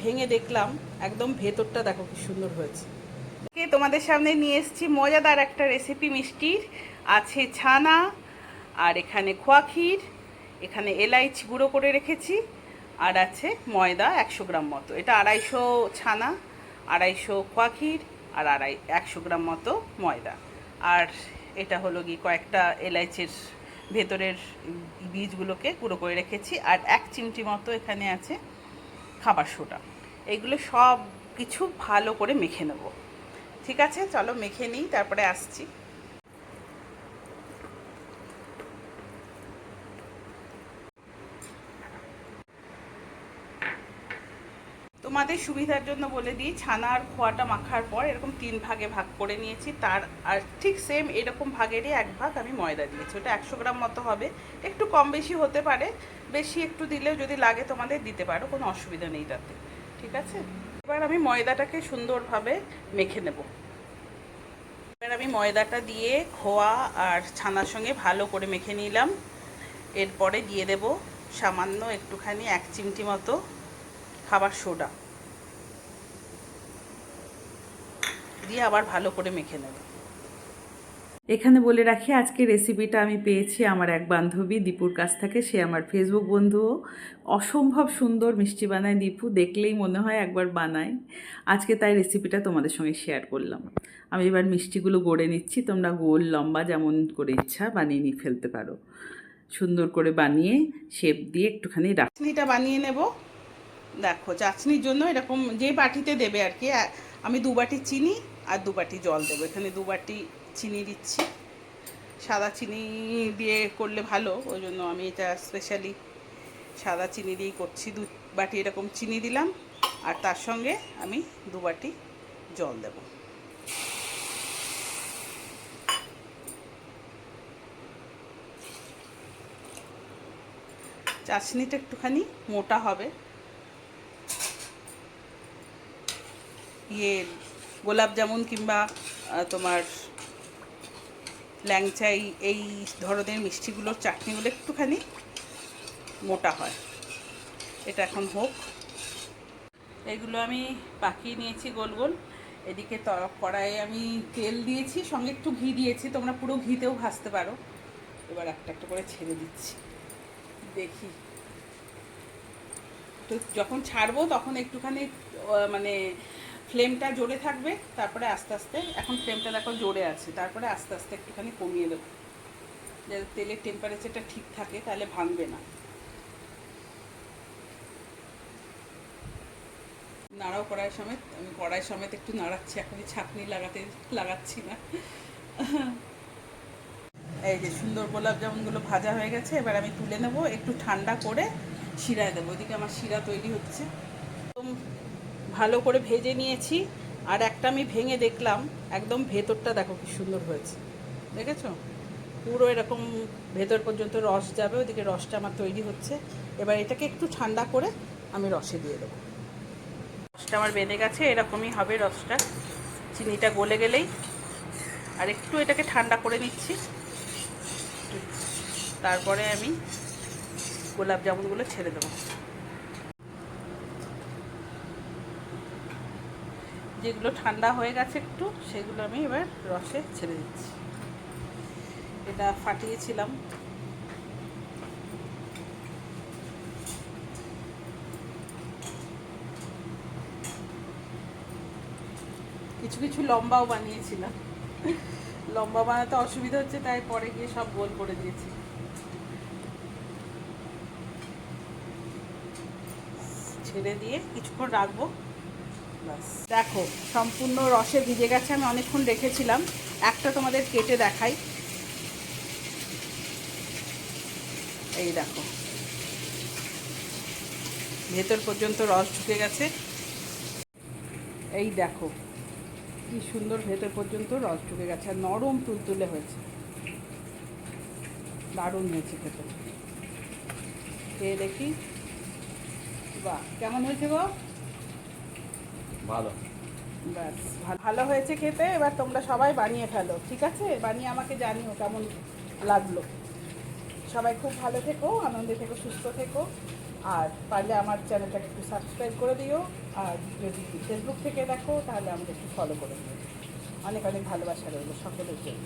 ভেঙে দেখলাম, একদম ভেতরটা দেখো কি সুন্দর হয়েছে। তোমাদের সামনে নিয়ে এসেছি মজাদার একটা রেসিপি মিষ্টির। আছে ছানা, আর এখানে খোয়া ক্ষীর, এখানে এলাইচি গুঁড়ো করে রেখেছি, আর আছে ময়দা 100 গ্রাম মতো। এটা 250 ছানা, 250 খোয়া ক্ষীর, আর 100 গ্রাম মতো ময়দা। আর এটা হলো কি কয়েকটা এলাইচির ভেতরের বীজগুলোকে গুঁড়ো করে রেখেছি, আর 1 চিমটি মতো এখানে আছে খাবার সোডা। এইগুলো সব কিছু ভালো করে মেখে নেব। ঠিক আছে, চলো মেখে নিই, তারপরে আসছি। তোমাদের সুবিধার জন্য বলে দিই, ছানা আর খোয়াটা মাখার পর এরকম 3 ভাগে ভাগ করে নিয়েছি। তার আর ঠিক সেম এরকম ভাগেরই 1 ভাগ আমি ময়দা দিয়েছি। ওটা 100 গ্রাম মতো হবে, একটু কম বেশি হতে পারে, বেশি একটু দিলেও যদি লাগে তোমাদের দিতে পারো, কোনো অসুবিধা নেই তাতে। ঠিক আছে, এবার আমি ময়দাটাকে সুন্দরভাবে মেখে নেব। এবার আমি ময়দাটা দিয়ে খোয়া আর ছানার সঙ্গে ভালো করে মেখে নিলাম। এরপরে দিয়ে দেব সামান্য একটুখানি 1 চিমটি মতো খাবার সোডা দিয়ে আবার ভালো করে মেখে নেব। এখানে বলে রাখি, আজকে রেসিপিটা আমি পেয়েছি আমার এক বান্ধবী দীপুর কাছ থেকে। সে আমার ফেসবুক বন্ধুও। অসম্ভব সুন্দর মিষ্টি বানায় দীপু, দেখলেই মনে হয় একবার বানায়। আজকে তাই রেসিপিটা তোমাদের সঙ্গে শেয়ার করলাম। আমি এবার মিষ্টিগুলো গড়ে নিচ্ছি। তোমরা গোল লম্বা যেমন করে ইচ্ছা বানিয়ে নিয়ে ফেলতে পারো। সুন্দর করে বানিয়ে শেপ দিয়ে একটুখানি চাটনিটা বানিয়ে নেব। দেখো, চাটনির জন্য এরকম যে বাটিতে দেবে আর কি, আমি 2 বাটি চিনি আর 2 বাটি জল দেবো। এখানে 2 বাটি চিনি দিচ্ছি। সাদা চিনি দিয়ে করলে ভালো, ওই জন্য আমি এটা স্পেশালি সাদা চিনি দিয়েই করছি। 2 বাটি এরকম চিনি দিলাম, আর তার সঙ্গে আমি 2 বাটি জল দেব। চাটনিটা একটুখানি মোটা হবে। গোলাপ জামুন কিংবা তোমার ল্যাংচাই, এই ধরনের মিষ্টিগুলোর চাটনিগুলো একটুখানি মোটা হয়। এটা এখন হোক। এগুলো আমি পাকিয়ে নিয়েছি গোল গোল। এদিকে কড়াইয়ে আমি তেল দিয়েছি, সঙ্গে একটু ঘি দিয়েছি। তোমরা পুরো ঘিতেও ভাজতে পারো। এবার একটা একটা করে ছেড়ে দিচ্ছি, দেখি। তো যখন ছাড়বো তখন একটুখানি মানে ফ্লেমটা জোরে থাকবে, তারপরে আস্তে আস্তে, এখন ফ্লেমটা দেখো জোরে আছে, তারপরে আস্তে আস্তে একটুখানি কমিয়ে দেবো, যাতে তেলের টেম্পারেচারটা ঠিক থাকে, তাহলে ভাঙবে না। নাড়াও কড়াই সমেত, আমি কড়াই সমেত একটু নাড়াচ্ছি, এখনই ছাঁকনি লাগাচ্ছি না। এই যে সুন্দর গোলাপ জামুনগুলো ভাজা হয়ে গেছে। এবার আমি তুলে নেব, একটু ঠান্ডা করে শিরায় দেবো। ওইদিকে আমার শিরা তৈরি হচ্ছে। একদম ভালো করে ভেজে নিয়েছি। আর একটা আমি ভেঙে দেখলাম, একদম ভেতরটা দেখো কি সুন্দর হয়েছে, দেখেছো? পুরো এরকম ভেতর পর্যন্ত রস যাবে। ওইদিকে রসটা আমার তৈরি হচ্ছে। এবার এটাকে একটু ঠান্ডা করে আমি রসে দিয়ে দেবো। রসটা আমার বেঁধে গেছে, এরকমই হবে রসটা, চিনিটা গলে গেলেই। আর একটু এটাকে ঠান্ডা করে নিচ্ছি, তারপরে আমি গোলাপ জামুনগুলো ছেড়ে দেবো। যেগুলো ঠান্ডা হয়ে গেছে একটু, সেগুলো আমি এবার রসে ছেড়ে দিচ্ছি। এটা ফাটিয়েছিলাম। কিছু কিছু লম্বাও বানিয়েছিলাম। লম্বা বানাতে অসুবিধা হচ্ছে, তাই পরে গিয়ে সব গোল করে দিয়েছি। ছেড়ে দিয়ে কিছুক্ষণ রাখবো, ব্যাস। দেখো সম্পূর্ণ রসে ভিজে গেছে। আমি অনেকক্ষণ রেখেছিলাম। একটা তোমাদের কেটে দেখাই। এই দেখো, ভেতর পর্যন্ত রস ঢুকে গেছে। এই দেখো কি সুন্দর ভেতর পর্যন্ত রস ঢুকে গেছে, আর নরম তুলতুলে হয়েছে, দারুণ হয়েছে খেতে। খেয়ে দেখি, বাহ, কেমন হয়েছে গো? ভালো। ব্যাস, ভালো হয়েছে খেতে। এবার তোমরা সবাই বানিয়ে ফেলো, ঠিক আছে? বানিয়ে আমাকে জানিও কেমন লাগলো। সবাই খুব ভালো থেকো, আনন্দে থেকো, সুস্থ থেকো। আর পারলে আমার চ্যানেলটাকে একটু সাবস্ক্রাইব করে দিও, আর যদি ফেসবুক থেকে দেখো তাহলে আমাকে একটু ফলো করে দিও। অনেক অনেক ভালোবাসা রইল সকলের জন্য।